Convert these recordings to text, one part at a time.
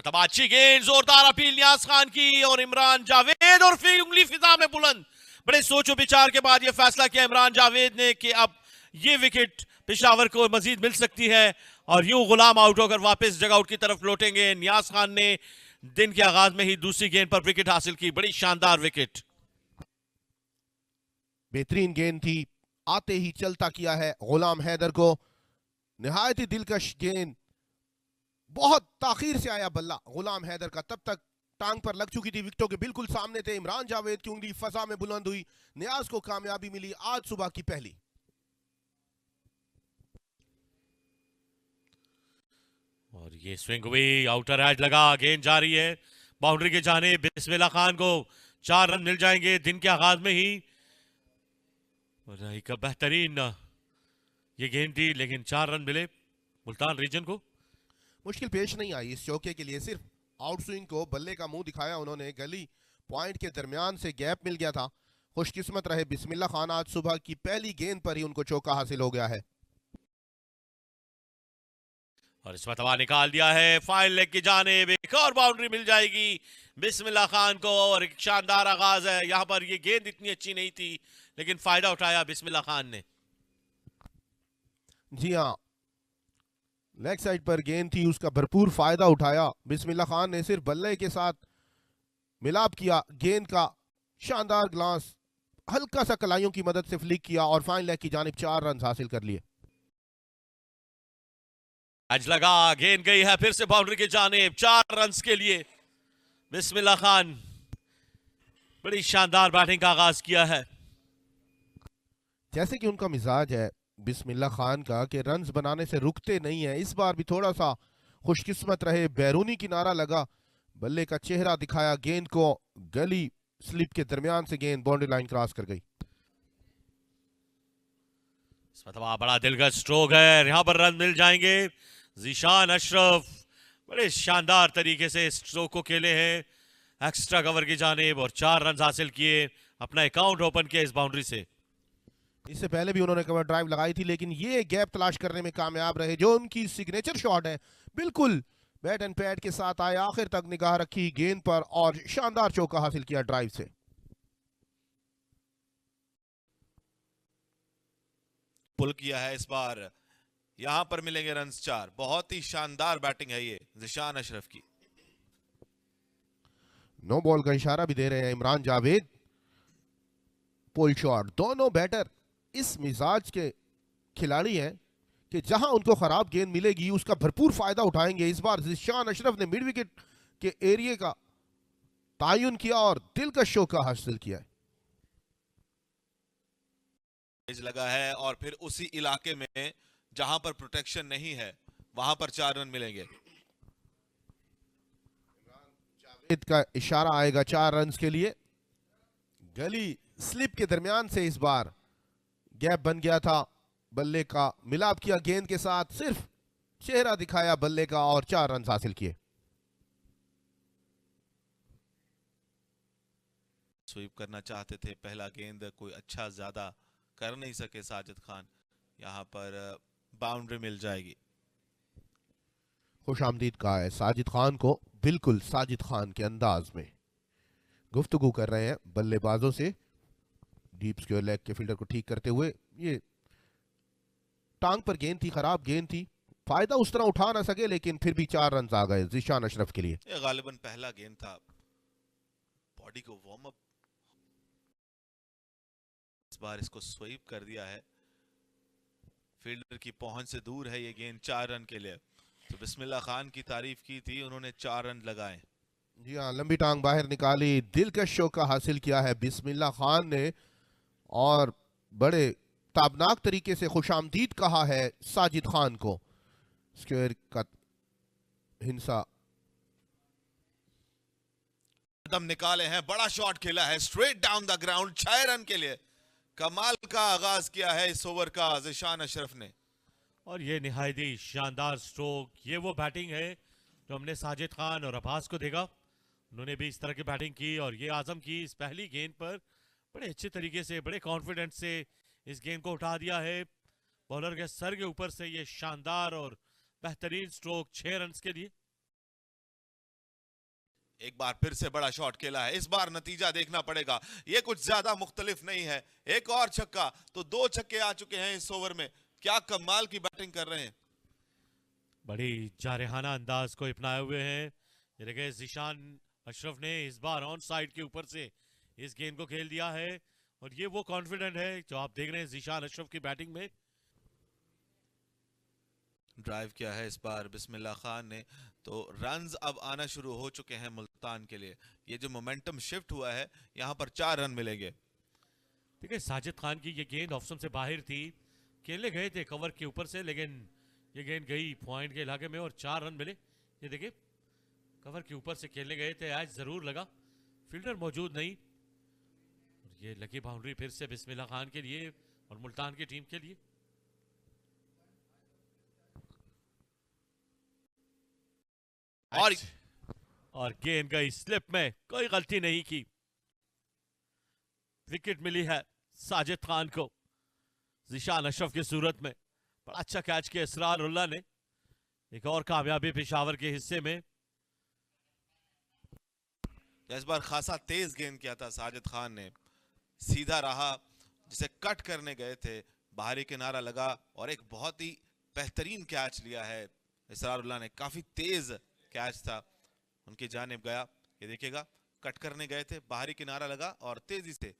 मतलब अच्छी गेंद, जोरदार अपील नियाज खान की और इमरान जावेद और फिर उंगली फिजा में बुलंद। बड़े सोचो विचार के बाद यह फैसला किया इमरान जावेद ने कि अब यह विकेट पेशावर को मजीद मिल सकती है और यूं गुलाम आउट होकर वापस जगआउट की तरफ लौटेंगे। नियाज खान ने दिन के आगाज में ही दूसरी गेंद पर विकेट हासिल की, बड़ी शानदार विकेट। बेहतरीन गेंद थी, आते ही चलता किया है गुलाम हैदर को। निहायत ही दिलकश गेंद, बहुत ताखीर से आया बल्ला गुलाम हैदर का, तब तक टांग पर लग चुकी थी, विकेटों के बिल्कुल सामने थे। इमरान जावेद की उंगली फजा में बुलंद हुई, नियाज को कामयाबी मिली आज सुबह की पहली। और ये स्विंग हुई, आउटर एज लगा, गेंद जा रही है बाउंड्री के जाने। बिस्मिल्लाह खान को 4 रन मिल जाएंगे दिन के आगाज में ही। और एक बेहतरीन ये गेंद थी, लेकिन 4 रन मिले मुल्तान रीजन को। मुश्किल पेश नहीं आई इस चौके के लिए, सिर्फ आउट स्विंग को बल्ले का मुंह दिखाया उन्होंने, गली पॉइंट के दरमियान से गैप मिल गया था। खुशकिस्मत रहे बिस्मिल्लाह खान, आज सुबह की पहली गेंद पर ही उनको चौका हासिल हो गया है। और इस मतवा निकाल दिया है फाइन लेग की जानिब, एक और बाउंड्री मिल जाएगी बिस्मिल्लाह खान को। और एक शानदार आगाज है यहां पर। ये गेंद इतनी अच्छी नहीं थी लेकिन फायदा उठाया बिस्मिल्लाह खान ने। जी हाँ, लेग साइड पर गेंद थी, उसका भरपूर फायदा उठाया बिस्मिल्लाह खान ने। सिर्फ बल्ले के साथ मिलाप किया गेंद का, शानदार ग्लांस, हल्का सा कलाइयों की मदद से फ्लिक किया और फाइन लेग की जानिब 4 रन हासिल कर लिए। आज लगा, गेंद गई है फिर से बाउंड्री की जानिब, 4 रन के लिए बिस्मिल्लाह खान। बड़ी शानदार बैटिंग का आगाज किया है। जैसे कि उनका मिजाज है बिस्मिल्लाह खान का कि रन्स बनाने से रुकते नहीं है, इस बार भी थोड़ा सा खुशकिस्मत रहे, बैरूनी किनारा लगा, बल्ले का चेहरा दिखाया गेंद को, गली स्लिप के दरमियान से गेंद बाउंड्री लाइन क्रॉस कर गई। बड़ा दिलगज स्ट्रोक है, यहां पर रन मिल जाएंगे। जीशान अशरफ बड़े शानदार तरीके से स्ट्रोक को खेले हैं एक्स्ट्रा कवर की जानिब और 4 रन हासिल किए, अपना अकाउंट ओपन किया इस बाउंड्री से। इससे पहले भी उन्होंने कवर ड्राइव लगाई थी, लेकिन ये गैप तलाश करने में कामयाब रहे, जो उनकी सिग्नेचर शॉट है, बिल्कुल बैट एंड पैड के साथ आए, आखिर तक निगाह रखी गेंद पर और शानदार चौका हासिल किया ड्राइव से। पुल किया है इस बार, यहां पर मिलेंगे रन 4। बहुत ही शानदार बैटिंग है ये जीशान अशरफ की। नो बॉल का इशारा भी दे रहे हैं इमरान जावेद। पुल शॉट, दोनों बैटर इस मिजाज के खिलाड़ी हैं कि जहां उनको खराब गेंद मिलेगी उसका भरपूर फायदा उठाएंगे। इस बार जीशान अशरफ ने मिड विकेट के एरिया का तायुन किया और दिलकश चौका हासिल किया है। लगा है और फिर उसी इलाके में जहां पर प्रोटेक्शन नहीं है वहां पर 4 रन मिलेंगे। जावेद का इशारा आएगा 4 रन के लिए। गली स्लिप के दरमियान से इस बार गैप बन गया था, बल्ले का मिलाप किया गेंद के साथ, सिर्फ चेहरा दिखाया बल्ले का और 4 रन हासिल किए। स्वीप करना चाहते थे, पहला गेंद कोई अच्छा ज्यादा कर नहीं सके साजिद खान, यहां पर बाउंड्री मिल जाएगी। खुश आमदीद कहा है साजिद खान को, बिल्कुल साजिद खान के अंदाज में गुफ्तगू कर रहे हैं बल्लेबाजों से, डीप स्क्वायर लेग के फील्डर को ठीक करते हुए। ये टांग पर गेंद थी, खराब गेंद थी, फायदा उस तरह उठा ना सके, लेकिन फिर भी 4 रन आ गए जीशान अशरफ के लिए। ये गालिबन पहला गेंद था, बॉडी को वार्म अप, इस बार इसको स्वीप कर दिया है, फील्डर की पहुंच से दूर है ये गेंद 4 रन के लिए। तो बिस्मिल्लाह खान की तारीफ की थी उन्होंने, 4 रन लगाए। जी हाँ, लंबी टांग बाहर निकाली, दिलकश शौका हासिल किया है बिस्मिल्लाह खान ने और बड़े ताबनाक तरीके से खुशामदीद कहा है साजिद खान को। स्क्वायर का हिंसा कदम निकाले हैं, बड़ा शॉट खेला है straight down the ground, 6 run के लिए। कमाल का आगाज किया है इस ओवर का जीशान अशरफ ने। और ये निहायत ही शानदार स्ट्रोक, ये वो बैटिंग है जो हमने साजिद खान और अब्बास को देखा, उन्होंने भी इस तरह की बैटिंग की और ये आजम की इस पहली गेंद पर बड़े अच्छे तरीके से, बड़े कॉन्फिडेंस से इस गेंद को उठा दिया है बॉलर के सर के ऊपर से। ये शानदार और बेहतरीन स्ट्रोक 6 रन के लिए। एक बार फिर से बड़ा शॉट खेला है, इस बार नतीजा देखना पड़ेगा, ये कुछ ज्यादा मुख्तलिफ नहीं है। एक और छक्का, तो 2 छक्के आ चुके हैं इस ओवर में। क्या कमाल की बैटिंग कर रहे हैं। बड़ी जारहाना अंदाज को अपनाए हुए हैं। ये देखिए ज़ीशान अशरफ ने इस बार ऑन साइड के ऊपर से इस गेंद को खेल दिया है और ये वो कॉन्फिडेंट है जो आप देख रहे हैं ज़ीशान अशरफ की बैटिंग में। ड्राइव किया है इस बार बिस्मिल्लाह खान ने, तो रन्स अब आना शुरू हो चुके हैं मुल्तान के लिए। ये जो मोमेंटम शिफ्ट हुआ है, यहाँ पर 4 रन मिलेंगे। देखिए साजिद खान की ये गेंद ऑफ स्टंप से बाहर थी, खेलने गए थे कवर के ऊपर से, लेकिन ये गेंद गई पॉइंट के इलाके में और 4 रन मिले। ये देखिए कवर के ऊपर से खेलने गए थे, आज जरूर लगा फील्डर मौजूद नहीं। और ये लगी बाउंड्री फिर से बिस्मिल्लाह खान के लिए और मुल्तान की टीम के लिए। और गेंद गई स्लिप में, कोई गलती नहीं की। विकेट मिली है साजिद खान को ज़ीशान अशरफ की सूरत में। बड़ा अच्छा कैच किया इसरारुल्लाह ने। एक और कामयाबी पेशावर के हिस्से में। इस बार खासा तेज गेंद किया था साजिद खान ने, सीधा रहा, जिसे कट करने गए थे, बाहरी किनारा लगा और एक बहुत ही बेहतरीन कैच लिया है इसरारुल्लाह ने। काफी तेज कैच था, उनकी जानिब गया। ये देखिएगा कट करने गए थे, बाहरी किनारा लगा और तेजी से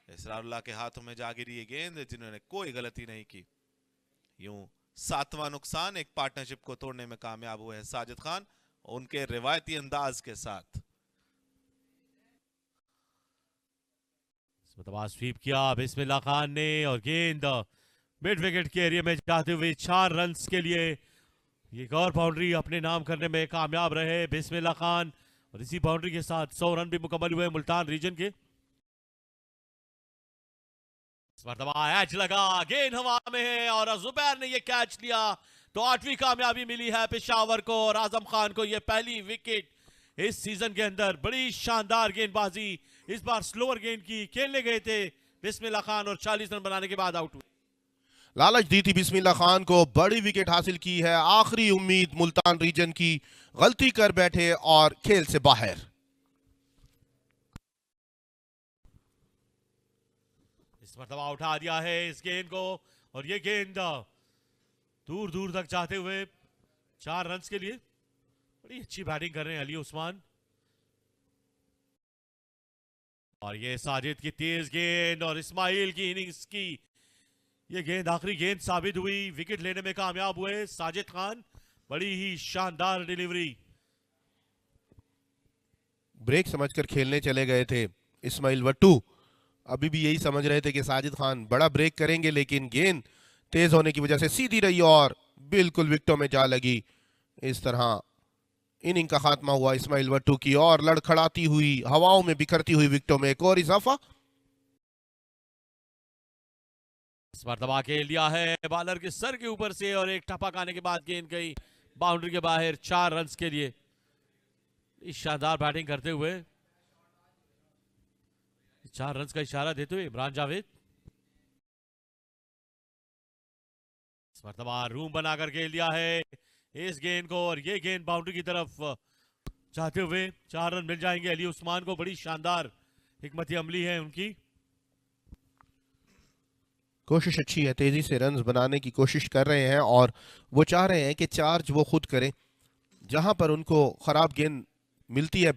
इसरारुल्लाह के हाथों में जा गिरी ये गेंद, जिन्होंने कोई गलती नहीं की। यूं 7वां नुकसान एक पार्टनरशिप को तोड़ने में कामयाब हुए हैं साजिद खान उनके रिवायती अंदाज के साथ। स्वीप किया बिस्मिल्लाह खान ने और गेंद मिड विकेट के एरिया में जाते हुए 4 रन के लिए एक और बाउंड्री अपने नाम करने में कामयाब रहे बिस्मिल्लाह खान। और इसी बाउंड्री के साथ 100 रन भी मुकम्मल हुए मुल्तान रीजन के। इस मरतबा एज लगा, गेंद हवा में है और जुबैर ने ये कैच लिया, तो 8वीं कामयाबी मिली है पेशावर को और आजम खान को ये पहली विकेट इस सीजन के अंदर। बड़ी शानदार गेंदबाजी, इस बार स्लोअर गेंद की, खेलने गए थे बिस्मिल्लाह खान और 40 रन बनाने के बाद आउट हुए। लालच दी थी बिस्मिल्लाह खान को, बड़ी विकेट हासिल की है। आखिरी उम्मीद मुल्तान रीजन की, गलती कर बैठे और खेल से बाहर। इस मरतबा उठा दिया है इस गेंद को और ये गेंद दूर दूर तक जाते हुए 4 रन के लिए। बड़ी अच्छी बैटिंग कर रहे हैं अली उस्मान। और ये साजिद की तेज गेंद और इस्माइल की इनिंग्स की ये गेंद आखिरी गेंद साबित हुई। विकेट लेने में कामयाब हुए साजिद खान, बड़ी ही शानदार डिलीवरी। ब्रेक समझकर खेलने चले गए थे इस्माइल वट्टू, अभी भी यही समझ रहे थे कि साजिद खान बड़ा ब्रेक करेंगे, लेकिन गेंद तेज होने की वजह से सीधी रही और बिल्कुल विकेटों में जा लगी। इस तरह इनिंग का खात्मा हुआ इस्माइल वट्टू की और लड़खड़ाती हुई हवाओं में बिखरती हुई विकेटों में एक और इजाफा। इस बार दबा के लिया है बॉलर के सर के ऊपर से और एक टपक आने के बाद गेंद गई बाउंड्री के बाहर 4 रन के लिए। इस शानदार बैटिंग करते हुए 4 रन का इशारा देते हुए इमरान जावेद इस मरतबा रूम बनाकर खेल दिया है इस गेंद को और ये गेंद बाउंड्री की तरफ जाते हुए 4 रन मिल जाएंगे अली उस्मान को। बड़ी शानदार हिकमती अमली है उनकी। कोशिश अच्छी है, तेजी से रन्स बनाने की कोशिश कर रहे हैं और वो चाह रहे हैं कि चार्ज वो खुद करें। जहां पर उनको खराब गेंद मिलती है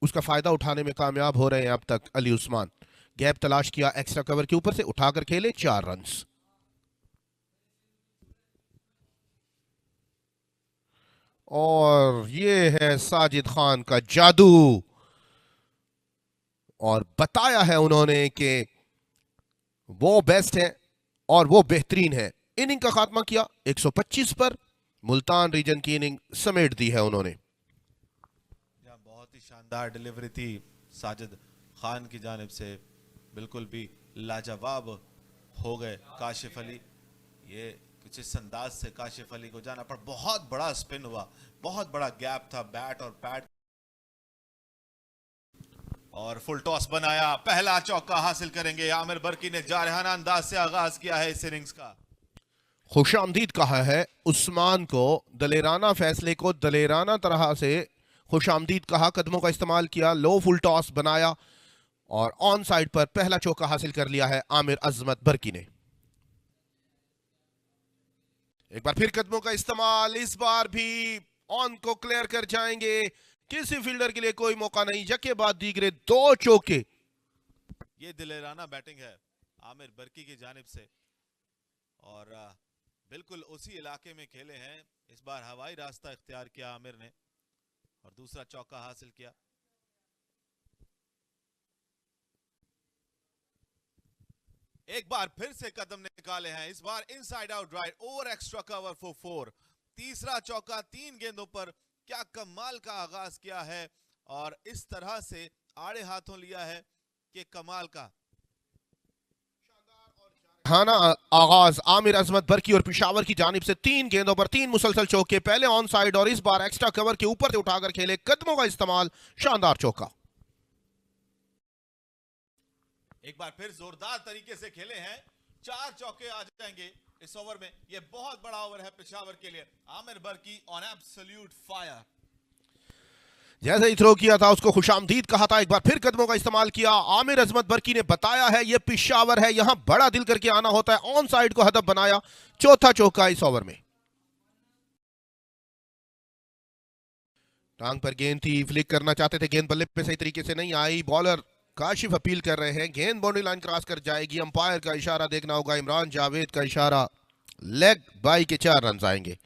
उसका फायदा उठाने में कामयाब हो रहे हैं अब तक अली उस्मान। गैप तलाश किया, एक्स्ट्रा कवर के ऊपर से उठाकर खेले 4 रन। और ये है साजिद खान का जादू, और बताया है उन्होंने कि वो बेस्ट है और वो बेहतरीन है। इनिंग का खात्मा किया 125 पर, मुल्तान रीजन की इनिंग समेट दी है उन्होंने। बहुत ही शानदार डिलीवरी थी साजिद खान की जानिब से, बिल्कुल भी लाजवाब हो गए काशिफ अली। ये कुछ इस अंदाज से काशिफ अली को जाना पर बहुत बड़ा स्पिन हुआ, बहुत बड़ा गैप था बैट और पैड, और फुल टॉस बनाया, पहला चौका हासिल करेंगे। आमिर बरकी ने जारहाना अंदाज से आगाज किया है इस इनिंग्स का। खुशामदीद कहा है उस्मान को, दलेराना फैसले को दलेराना तरह से खुशामदीद कहा, कदमों का इस्तेमाल किया, लो फुल टॉस बनाया और ऑन साइड पर पहला चौका हासिल कर लिया है आमिर अजमत बरकी ने। एक बार फिर कदमों का इस्तेमाल, इस बार भी ऑन को क्लियर कर जाएंगे, किसी फील्डर के लिए कोई मौका नहीं, यके बाद दीगरे 2 चौके। ये दिलेराना बैटिंग है आमिर बरकी की जानिब से और बिल्कुल उसी इलाके में खेले हैं। इस बार हवाई रास्ता इख्तियार किया आमिर ने और दूसरा चौका हासिल किया। एक बार फिर से कदम निकाले हैं, इस बार inside out right over extra cover for 4। तीसरा चौका 3 गेंदों पर, क्या कमाल का आगाज किया है और इस तरह से आड़े हाथों लिया है कि कमाल का। हाना आगाज आमिर अजमत बरकी और पिशावर की जानिब से 3 गेंदों पर 3 मुसलसल चौके, पहले ऑन साइड और इस बार एक्स्ट्रा कवर के ऊपर से उठाकर खेले, कदमों का इस्तेमाल, शानदार चौका। एक बार फिर जोरदार तरीके से खेले हैं, 4 चौके आ जाएंगे इस ओवर में। यह बहुत बड़ा ओवर है पेशावर के लिए। Aamir Barki on absolute fire. जैसे ही थ्रो किया था उसको खुशामदीद कहा था, एक बार फिर कदमों का इस्तेमाल किया। आमिर अजमत बरकी ने बताया है यह पेशावर है, यहां बड़ा दिल करके आना होता है, ऑन साइड को हदफ बनाया, चौथा चौका इस ओवर में। टांग पर गेंद थी, फ्लिक करना चाहते थे, गेंद बल्ले पे सही तरीके से नहीं आई, बॉलर काशिफ अपील कर रहे हैं, गेंद बाउंड्री लाइन क्रॉस कर जाएगी, अंपायर का इशारा देखना होगा, इमरान जावेद का इशारा, लेग बाई के 4 रन आएंगे।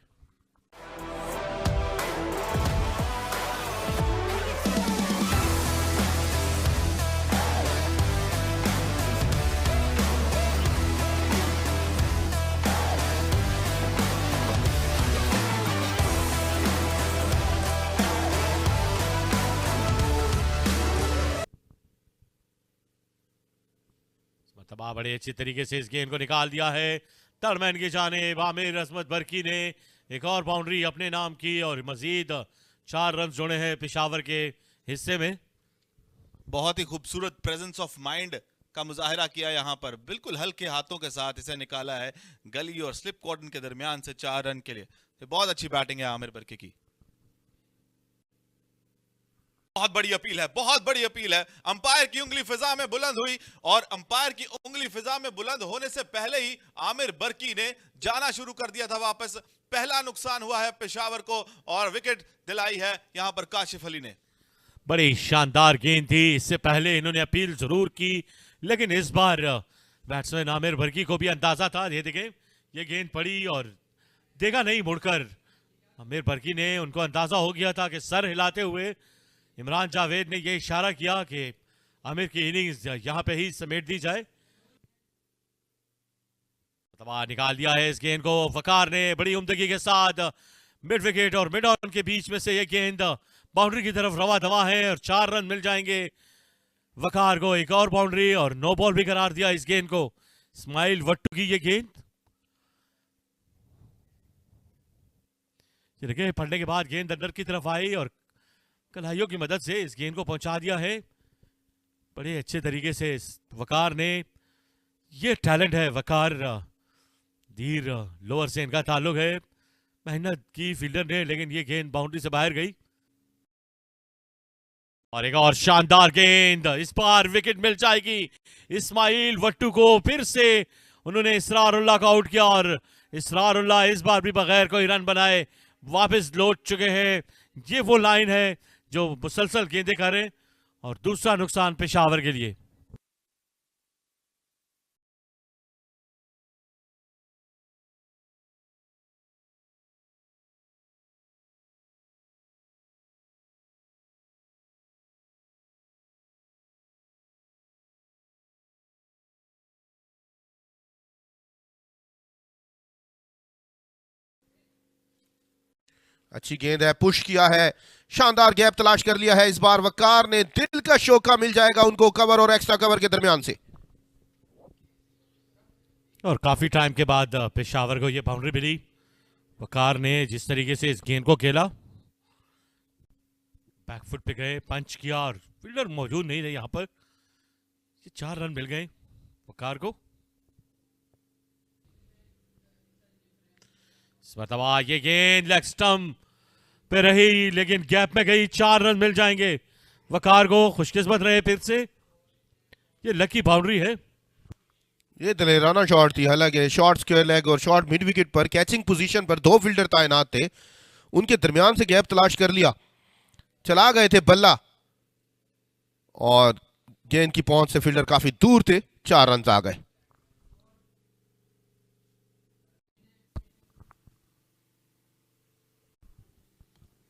तबाह बड़े अच्छे तरीके से इस गेंद को निकाल दिया है टर्मैन की जानिब। आमिर अजमत बरकी ने एक और बाउंड्री अपने नाम की और मजीद 4 रन जोड़े हैं पेशावर के हिस्से में। बहुत ही खूबसूरत प्रेजेंस ऑफ माइंड का मुजाहिरा किया यहां पर, बिल्कुल हल्के हाथों के साथ इसे निकाला है गली और स्लिप कॉर्डन के दरमियान से 4 रन के लिए। तो बहुत अच्छी बैटिंग है आमिर बरकी की। बहुत बड़ी अपील है, बहुत बड़ी अपील है। अंपायर की उंगली फिजा में बुलंद हुई और अंपायर की उंगली फिजा में बुलंद होने से पहले ही आमिर बरकी ने जाना शुरू कर दिया था वापस। पहला नुकसान हुआ है पेशावर को और विकेट दिलाई है यहां पर काशिफ अली ने। बड़ी शानदार गेंद थी, इससे पहले इन्होंने अपील जरूर की, लेकिन इस बार बैट्समैन आमिर बरकी को भी अंदाजा था। ये देखें, ये गेंद पड़ी और देखा नहीं मुड़कर, आमिर बरकी ने, उनको अंदाजा हो गया था कि सर हिलाते हुए इमरान जावेद ने यह इशारा किया कि आमिर की इनिंग्स यहां पे ही समेट दी जाए। तबाह निकाल दिया है इस गेंद को वकार ने बड़ी उम्दगी के साथ। मिड विकेट और मिड ऑन के बीच में से यह गेंद बाउंड्री की तरफ रवा दवा है और 4 रन मिल जाएंगे वकार को। एक और बाउंड्री और नो बॉल भी करार दिया इस गेंद को। इस्माइल वट्टू की यह गेंद, देखिए पढ़ने के बाद गेंद अंदर की तरफ आई और कलाइयों की मदद से इस गेंद को पहुंचा दिया है बड़े अच्छे तरीके से वकार ने। ये टैलेंट है वकार, धीर लोअर से इनका ताल्लुक है, मेहनत की फील्डर ने, लेकिन ये गेंद बाउंड्री से बाहर गई। और एक और शानदार गेंद, इस बार विकेट मिल जाएगी इस्माइल वट्टू को। फिर से उन्होंने इसरारुल्लाह को आउट किया और इसरारुल्लाह इस बार भी बगैर कोई रन बनाए वापस लौट चुके हैं। ये वो लाइन है जो मुसलसल गेंदें करें और दूसरा नुकसान पेशावर के लिए। अच्छी गेंद है, पुश किया है, शानदार गैप तलाश कर लिया है इस बार वकार ने। दिल का शौका मिल जाएगा उनको कवर और एक्स्ट्रा कवर के दरमियान से। और काफी टाइम के बाद पेशावर को यह बाउंड्री मिली। वकार ने जिस तरीके से इस गेंद को खेला, बैकफुट पे गए, पंच किया और फील्डर मौजूद नहीं थे यहां पर, 4 रन मिल गए वकार को। इस मरतबा ये गेंद लेग स्टंप पे रही, लेकिन गैप में गई, 4 रन मिल जाएंगे वकार को। खुशकिस्मत रहे फिर से, ये लकी बाउंड्री है। ये दलेराना शॉट थी, हालांकि शॉर्ट स्क्वायर लेग और शॉर्ट मिड विकेट पर कैचिंग पोजीशन पर 2 फील्डर तैनात थे, उनके दरमियान से गैप तलाश कर लिया, चला गए थे बल्ला और गेंद की पहुंच से फील्डर काफी दूर थे, 4 रन आ गए।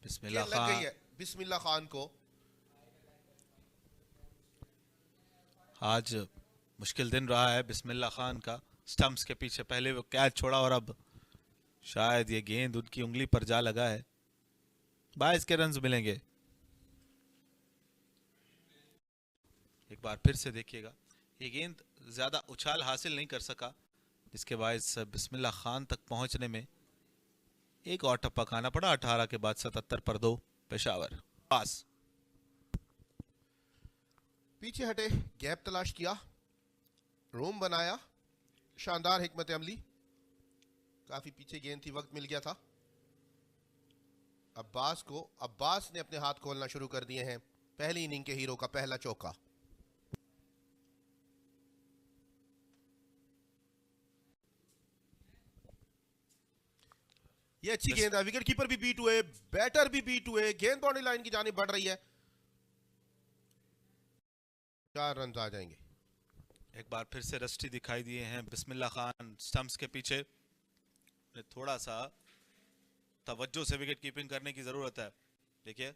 बिस्मिल्लाह लग गई खान, है बिस्मिल्लाह खान को। आज मुश्किल दिन रहा है बिस्मिल्लाह खान का। स्टंप्स के पीछे पहले वो कैच छोड़ा और अब शायद ये गेंद उनकी उंगली पर जा लगा है। 22 के रन्स मिलेंगे। एक बार फिर से देखिएगा, ये गेंद ज्यादा उछाल हासिल नहीं कर सका, जिसके बायस बिस्मिल्लाह खान तक पहुंचने में एक और टप्पा खाना पड़ा। 18 के बाद 77 पर 2 पेशावर। पास पीछे हटे, गैप तलाश किया, रूम बनाया, शानदार हिकमत अमली, काफी पीछे गेंद थी, वक्त मिल गया था अब्बास को। अब्बास ने अपने हाथ खोलना शुरू कर दिए हैं, पहली इनिंग के हीरो का पहला चौका। ये अच्छी गेंद है, विकेट कीपर भी बीट हुए, बैटर भी बीट हुए, गेंद बाउंड्री लाइन की जानिब बढ़ रही है, 4 रन आ जाएंगे। एक बार फिर से रस्टी दिखाई दिए हैं बिस्मिल्लाह खान स्टंप्स के पीछे। थोड़ा सा तवज्जो से विकेट कीपिंग करने की जरूरत है। देखिए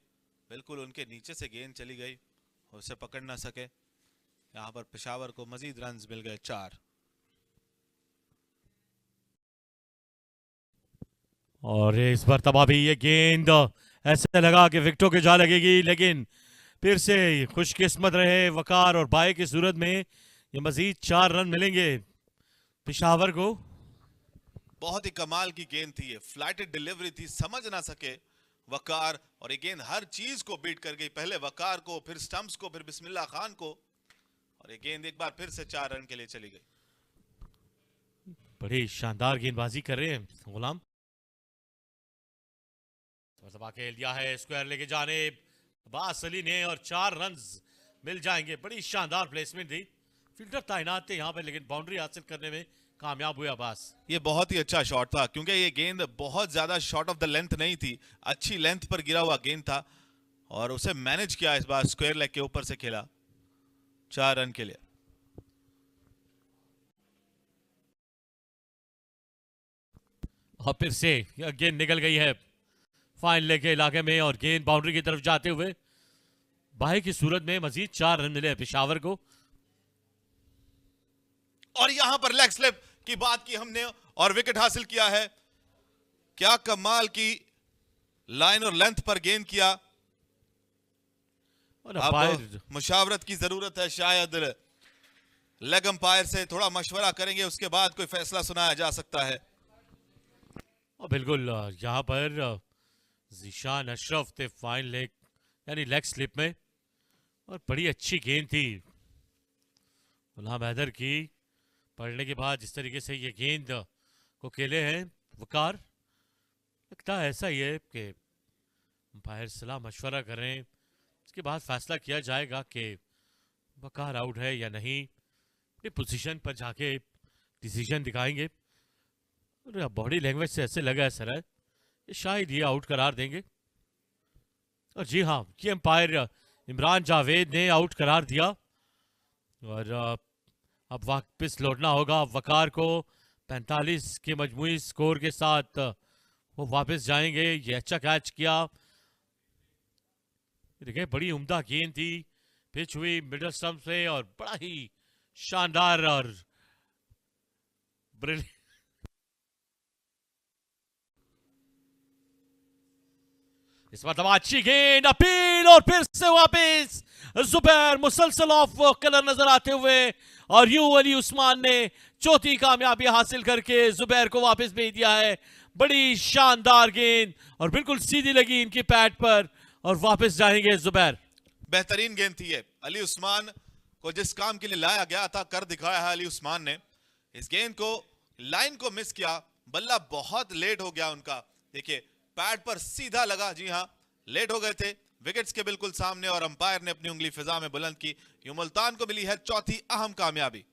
बिल्कुल उनके नीचे से गेंद चली गई, उसे पकड़ ना सके। यहाँ पर पेशावर को मजीद रन्स मिल गए, 4। और इस मरतबा भी ये गेंद ऐसे लगा कि विकेटों के जा लगेगी, लेकिन फिर से खुशकिस्मत रहे वकार और बाई की सूरत में ये मजीद 4 रन मिलेंगे पेशावर को। बहुत ही कमाल की गेंद थी ये, फ्लाइटेड डिलीवरी थी, समझ ना सके वकार, और ये गेंद हर चीज को बीट कर गई। पहले वकार को, फिर स्टंप्स को, फिर बिस्मिल्लाह खान को, और ये गेंद एक बार फिर से 4 रन के लिए चली गई। बड़ी शानदार गेंदबाजी कर रहे हैं गुलाम। खेल दिया है स्क्वायर लेके जाने अब्बास अली ने, और 4 रन मिल जाएंगे। बड़ी शानदार प्लेसमेंट थी, फील्डर तैनात थे यहाँ पे, लेकिन बाउंड्री हासिल करने में कामयाब हुए अब्बास। ये बहुत ही अच्छा शॉट था, क्योंकि ये गेंद बहुत ज्यादा शॉर्ट ऑफ द लेंथ नहीं थी, अच्छी लेंथ पर गिरा हुआ गेंद था, और उसे मैनेज किया इस बार, स्क्वायर लेग के ऊपर से खेला 4 रन के लिए। और फिर से गेंद निकल गई है फाइन लेग के इलाके में, और गेंद बाउंड्री की तरफ जाते हुए बाई की सूरत में मजीद 4 रन मिले पेशावर को। और यहां पर लेग स्लिप की बात की हमने और विकेट हासिल किया है। क्या कमाल की लाइन और लेंथ पर गेंद किया। और अब मुशावरत की जरूरत है, शायद लेग अंपायर से थोड़ा मशवरा करेंगे, उसके बाद कोई फैसला सुनाया जा सकता है। और बिल्कुल यहां पर ज़ीशान अशरफ थे फाइन लेग यानी लेग स्लिप में, और बड़ी अच्छी गेंद थी गुलाम हैदर की। पढ़ने के बाद जिस तरीके से ये गेंद को खेले हैं वकार, लगता है ऐसा ही है कि अंपायर सलाह मशवरा करें, इसके बाद फैसला किया जाएगा कि वकार आउट है या नहीं। अपनी पोजीशन पर जाके डिसीजन दिखाएंगे, और बॉडी लैंग्वेज से ऐसे लगा है सर है शायद ये आउट करार देंगे। और जी हाँ, ये अंपायर इमरान जावेद ने आउट करार दिया, और अब वापस लौटना होगा वकार को। 45 के मजमूई स्कोर के साथ वो वापस जाएंगे। ये अच्छा कैच किया, देखिए बड़ी उम्दा गेंद थी, पिच हुई मिडल स्टंप से, और बड़ा ही शानदार और ब्रिलियंट इस मतलब अच्छी गेंद, अपील, और फिर से वापस जुबैर मुसलसल ऑफ कलर नजर आते हुए, और यूं अली उस्मान ने चौथी कामयाबी हासिल करके जुबैर को वापस भेज दिया है। बड़ी शानदार गेंद और बिल्कुल सीधी लगी इनकी पैड पर, और वापस जाएंगे जुबैर। बेहतरीन गेंद थी ये, अली उस्मान को जिस काम के लिए लाया गया था कर दिखाया है अली उस्मान ने। इस गेंद को लाइन को मिस किया, बल्ला बहुत लेट हो गया उनका। देखिए पैड पर सीधा लगा। जी हां, लेट हो गए थे विकेट्स के बिल्कुल सामने और अंपायर ने अपनी उंगली फिजा में बुलंद की। यूं मुल्तान को मिली है चौथी अहम कामयाबी।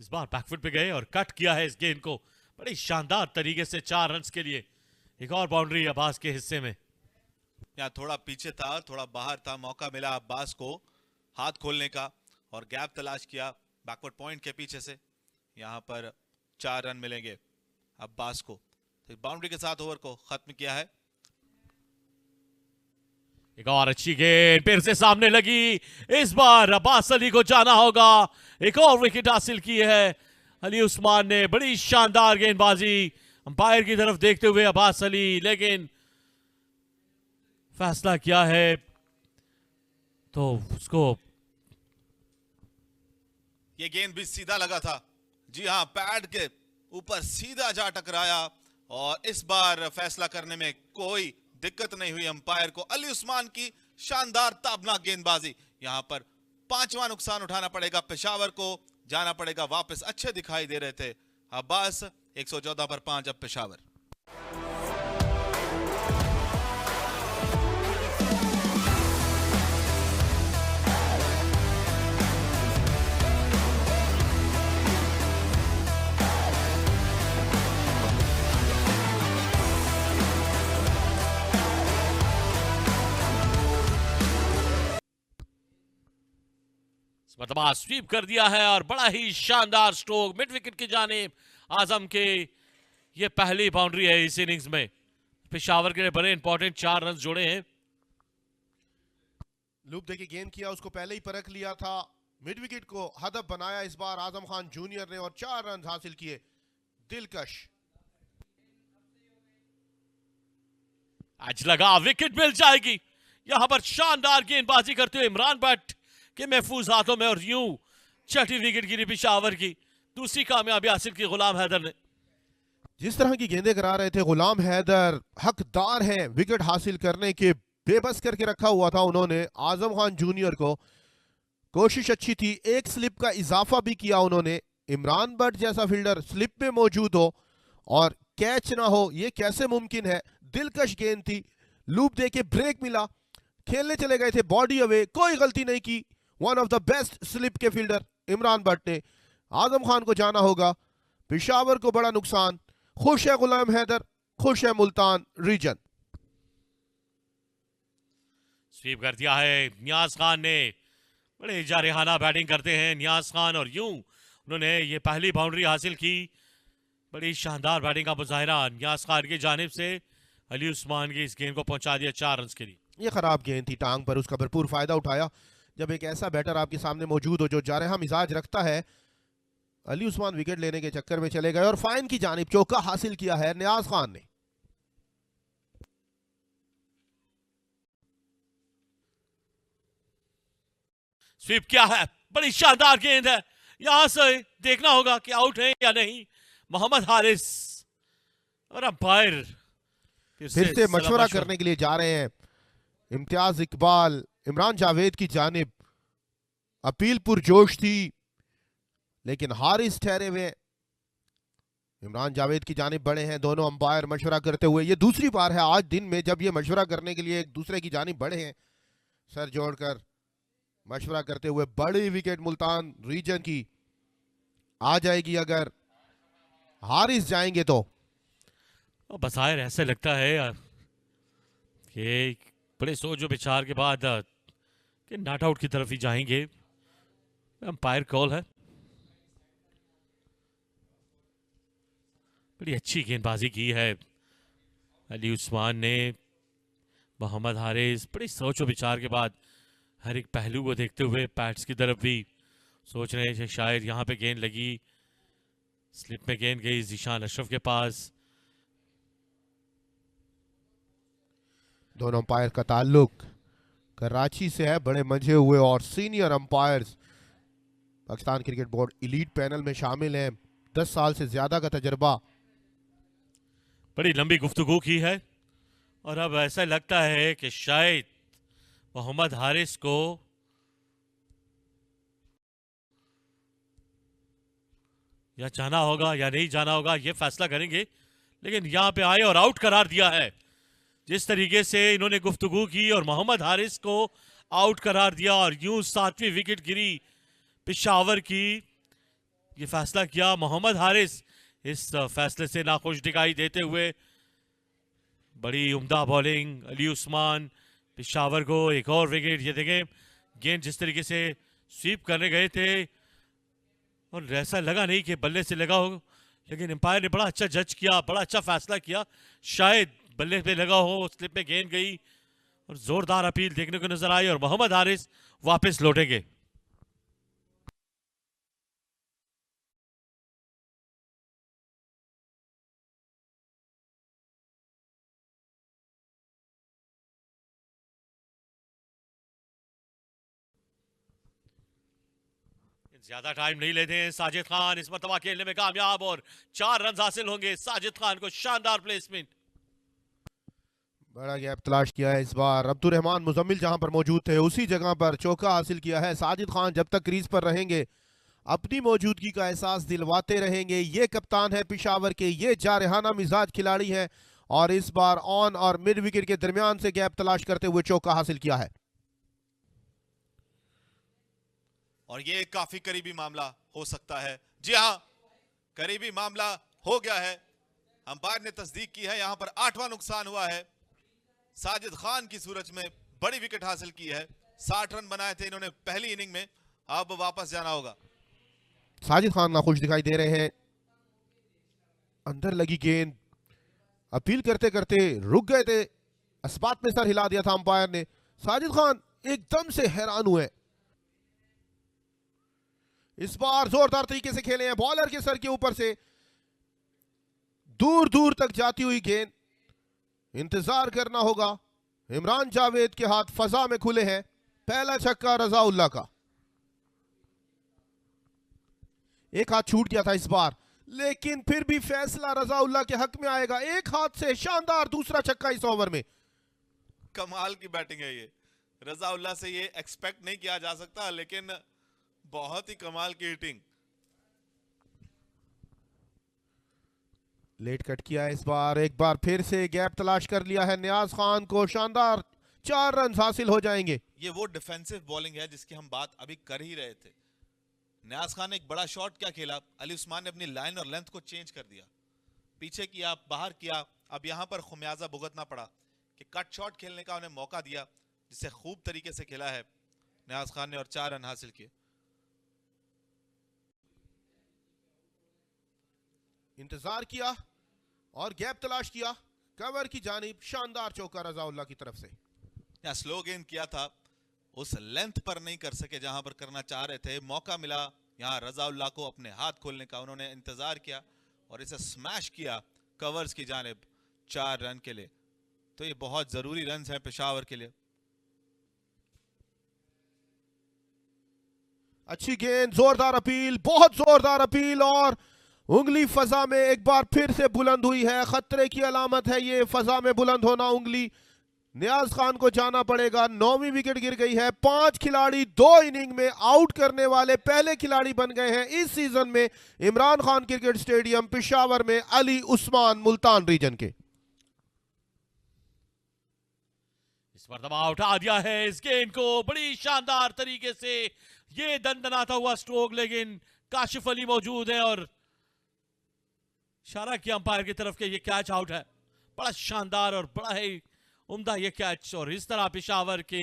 इस बार बैकफुट पे गए और कट किया है इस गेंद को बड़ी शानदार तरीके से 4 रन्स के लिए। एक और बाउंड्री अब्बास के हिस्से में। यहाँ थोड़ा पीछे था, थोड़ा बाहर था, मौका मिला अब्बास को हाथ खोलने का और गैप तलाश किया बैकवर्ड पॉइंट के पीछे से। यहाँ पर 4 रन मिलेंगे अब्बास को। तो बाउंड्री के साथ ओवर को खत्म किया है। एक और अच्छी गेंद फिर से सामने लगी। इस बार अब्बास अली को जाना होगा। एक और विकेट हासिल की है अली उस्मान ने। बड़ी शानदार गेंदबाजी अंपायर की तरफ देखते हुए अब्बास अली, लेकिन फैसला किया है तो उसको। ये गेंद भी सीधा लगा था। जी हां, पैड के ऊपर सीधा जा टकराया और इस बार फैसला करने में कोई दिक्कत नहीं हुई अंपायर को। अली उस्मान की शानदार ताबनाक गेंदबाजी। यहां पर 5वां नुकसान उठाना पड़ेगा पेशावर को, जाना पड़ेगा वापस। अच्छे दिखाई दे रहे थे अब्बास। 114 पर 5 अब पेशावर। मतलब स्वीप कर दिया है और बड़ा ही शानदार स्ट्रोक मिड विकेट की जानिब आजम के। ये पहली बाउंड्री है इस इनिंग्स में। पेशावर के लिए बड़े इंपॉर्टेंट 4 रन जोड़े हैं। लूप देखिए गेंद किया, उसको पहले ही परख लिया था। मिड विकेट को हदफ बनाया इस बार आजम खान जूनियर ने और 4 रन हासिल किए। दिलकश आज लगा विकेट मिल जाएगी। यहां पर शानदार गेंदबाजी करते हुए इमरान भट्ट के महफूज हाथों में और यूं छठी विकेट गिरी पेशावर की। दूसरी कामयाबी हासिल की गुलाम हैदर ने। जिस तरह की गेंदें करा रहे थे गुलाम हैदर, हकदार हैं विकेट हासिल करने के। बेबस करके रखा हुआ था उन्होंने आजम खान जूनियर को। कोशिश अच्छी थी, एक स्लिप का इजाफा भी किया उन्होंने। इमरान भट्ट जैसा फील्डर स्लिप में मौजूद हो और कैच ना हो, ये कैसे मुमकिन है। दिलकश गेंद थी, लूप देके ब्रेक मिला, खेलने चले गए थे बॉडी अवे, कोई गलती नहीं की। One of the best slip के फील्डर इमरान भट्ट ने। आजम खान को जाना होगा। पेशावर को बड़ा नुकसान। खुश है गुलाम हैदर, खुश है मुल्तान रीजन। स्वीप कर दिया है नियाज खान ने। बड़े जारहाना बैटिंग करते हैं नियाज खान और यूं उन्होंने ये पहली बाउंड्री हासिल की। बड़ी शानदार बैटिंग का मुजाहिरा नियाज खान की जानिब से। अली उस्मान की इस गेंद को पहुंचा दिया 4 रन के लिए। ये खराब गेंद थी टांग पर, उसका भरपूर फायदा उठाया। जब एक ऐसा बैटर आपके सामने मौजूद हो जो जारहा मिजाज रखता है। अली उस्मान विकेट लेने के चक्कर में चले गए और फाइन की जानिब चौका हासिल किया है नियाज खान ने। स्वीप किया है, बड़ी शानदार गेंद है। यहां से देखना होगा कि आउट है या नहीं मोहम्मद हारिस। और अंपायर फिर से मशवरा करने के लिए जा रहे हैं। इम्तियाज इकबाल इमरान जावेद की जानिब। अपील पुरजोश थी लेकिन हारिस ठहरे हुए। इमरान जावेद की जानिब बड़े हैं दोनों अंपायर मशवरा करते हुए। ये दूसरी बार है आज दिन में जब ये मशवरा करने के लिए एक दूसरे की जानिब बढ़े हैं। सर जोड़कर मशवरा करते हुए बड़ी विकेट मुल्तान रीजन की आ जाएगी अगर हारिस जाएंगे तो। बसायर ऐसे लगता है यार कि बड़े सोच विचार के बाद कि नॉट आउट की तरफ ही जाएंगे। अंपायर कॉल है। बड़ी अच्छी गेंदबाजी की है अली उस्मान ने। मोहम्मद हारिस बड़ी सोच विचार के बाद हर एक पहलू को देखते हुए पैट्स की तरफ भी सोच रहे हैं शायद यहाँ पे गेंद लगी। स्लिप में गेंद गई ज़ीशान अशरफ के पास। दोनों अंपायर का ताल्लुक कराची से है, बड़े मंझे हुए और senior umpires Pakistan cricket board elite panel में शामिल हैं। 10 साल से ज्यादा का तजर्बा। बड़ी लंबी गुफ्तगू की है और अब ऐसा लगता है कि शायद मोहम्मद हारिस को या जाना होगा या नहीं जाना होगा ये फैसला करेंगे, लेकिन यहां पे आए और आउट करार दिया है। जिस तरीके से इन्होंने गुफ्तगू की और मोहम्मद हारिस को आउट करार दिया और यूं 7वीं विकेट गिरी पेशावर की, ये फैसला किया। मोहम्मद हारिस इस फैसले से नाखुश दिखाई देते हुए। बड़ी उम्दा बॉलिंग अली उस्मान, पेशावर को एक और विकेट। ये देखें गेंद जिस तरीके से स्वीप करने गए थे और ऐसा लगा नहीं कि बल्ले से लगा हो, लेकिन एम्पायर ने बड़ा अच्छा जज किया, बड़ा अच्छा फैसला किया। शायद बल्ले पे लगा हो, स्लिप में गेंद गई और जोरदार अपील देखने को नजर आई और मोहम्मद हारिस वापस लौटेंगे। ज्यादा टाइम नहीं लेते हैं। साजिद खान इस मरतबा खेलने में कामयाब और 4 रन हासिल होंगे। साजिद खान को शानदार प्लेसमेंट। बड़ा गैप तलाश किया है इस बार। अब्दुल रहमान मुजम्मिल जहां पर मौजूद थे उसी जगह पर चौका हासिल किया है। साजिद खान जब तक क्रीज पर रहेंगे अपनी मौजूदगी का एहसास दिलवाते रहेंगे। ये कप्तान है पेशावर के, ये जारहाना मिजाज खिलाड़ी है और इस बार ऑन और मिड विकेट के दरमियान से गैप तलाश करते हुए चौका हासिल किया है। और ये काफी करीबी मामला हो सकता है। जी हां, करीबी मामला हो गया है। अंपायर ने तस्दीक की है। यहां पर 8वां नुकसान हुआ है। साजिद खान की सूरज में बड़ी विकेट हासिल की है। 60 रन बनाए थे इन्होंने पहली इनिंग में, अब वापस जाना होगा। साजिद खान नाखुश दिखाई दे रहे हैं। अंदर लगी गेंद, अपील करते करते रुक गए थे। अस्बात में सर हिला दिया था अंपायर ने। साजिद खान एकदम से हैरान हुए। इस बार जोरदार तरीके से खेले हैं। बॉलर के सर के ऊपर से दूर दूर तक जाती हुई गेंद। इंतजार करना होगा। इमरान जावेद के हाथ फजा में खुले हैं। पहला छक्का रजाउल्लाह का। एक हाथ छूट गया था इस बार, लेकिन फिर भी फैसला रजाउल्लाह के हक में आएगा। एक हाथ से शानदार दूसरा छक्का इस ओवर में। कमाल की बैटिंग है ये। रजाउल्लाह से ये एक्सपेक्ट नहीं किया जा सकता, लेकिन बहुत ही कमाल की हिटिंग। लेट कट किया है इस बार। एक बार फिर से गैप तलाश कर लिया है नियाज खान को। शानदार 4 रन हासिल हो जाएंगे। ये वो डिफेंसिव बॉलिंग है जिसकी हम बात अभी कर ही रहे थे। नियाज खान ने एक बड़ा शॉट क्या खेला, अली उस्मान ने अपनी लाइन और लेंथ को चेंज कर दिया, पीछे किया, बाहर किया। अब यहां पर खुमियाजा भुगतना पड़ा कि कट शॉट खेलने का उन्हें मौका दिया, जिसे खूब तरीके से खेला है नियाज खान ने और 4 रन हासिल किए। इंतजार किया और गैप तलाश किया। कवर की जानिब शानदार चौका रजाउल्लाह की तरफ से। यहाँ स्लो गेंद किया था, उस लेंथ पर नहीं कर सके जहां पर करना चाह रहे थे। मौका मिला यहाँ रजाउल्लाह को अपने हाथ खोलने का, उन्होंने इंतजार किया और इसे स्मैश किया कवर्स की जानिब 4 रन के लिए। तो ये बहुत जरूरी रन हैं पेशावर के लिए। अच्छी गेंद, जोरदार अपील, बहुत जोरदार अपील और उंगली फजा में एक बार फिर से बुलंद हुई है। खतरे की अलामत है ये फजा में बुलंद होना उंगली। नियाज खान को जाना पड़ेगा। 9वीं विकेट गिर गई है। 5 खिलाड़ी 2 इनिंग में आउट करने वाले पहले खिलाड़ी बन गए हैं इस सीजन में इमरान खान क्रिकेट स्टेडियम पेशावर में अली उस्मान मुल्तान रीजन के। इस मरतबा उठा दिया है इस गेंद को बड़ी शानदार तरीके से। ये दंदनाता हुआ स्ट्रोक, लेकिन काशिफ अली मौजूद है और इशारा किया अंपायर की तरफ के ये कैच आउट है। बड़ा शानदार और बड़ा ही उम्दा ये कैच, और इस तरह पेशावर की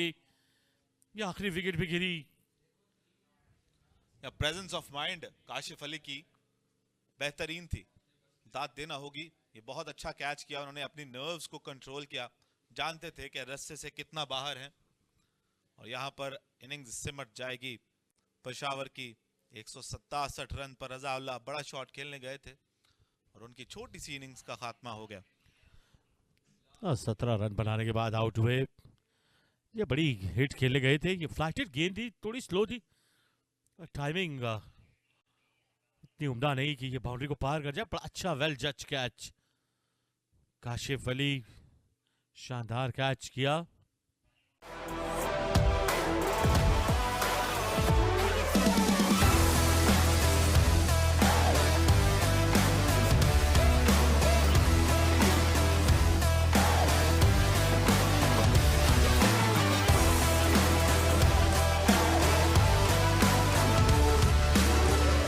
ये आखिरी विकेट भी गिरी। या presence of mind Kashif Ali की बेहतरीन थी, दाद देना होगी। ये बहुत अच्छा कैच किया उन्होंने, अपनी नर्व्स को कंट्रोल किया, जानते थे कि रस्से से कितना बाहर है और यहां पर इनिंग्स सिमट जाएगी पेशावर की। 167 रन पर रजाउल्लाह बड़ा शॉट खेलने गए थे और उनकी छोटी सी इनिंग्स का खात्मा हो गया। 17 रन बनाने के बाद आउट हुए। ये बड़ी हिट खेले गए थे। ये फ्लाइटेड गेंद थी, थोड़ी स्लो थी, टाइमिंग इतनी उम्दा नहीं कि ये बाउंड्री को पार कर जाए। बड़ा अच्छा वेल जज कैच, काशिफ अली शानदार कैच किया।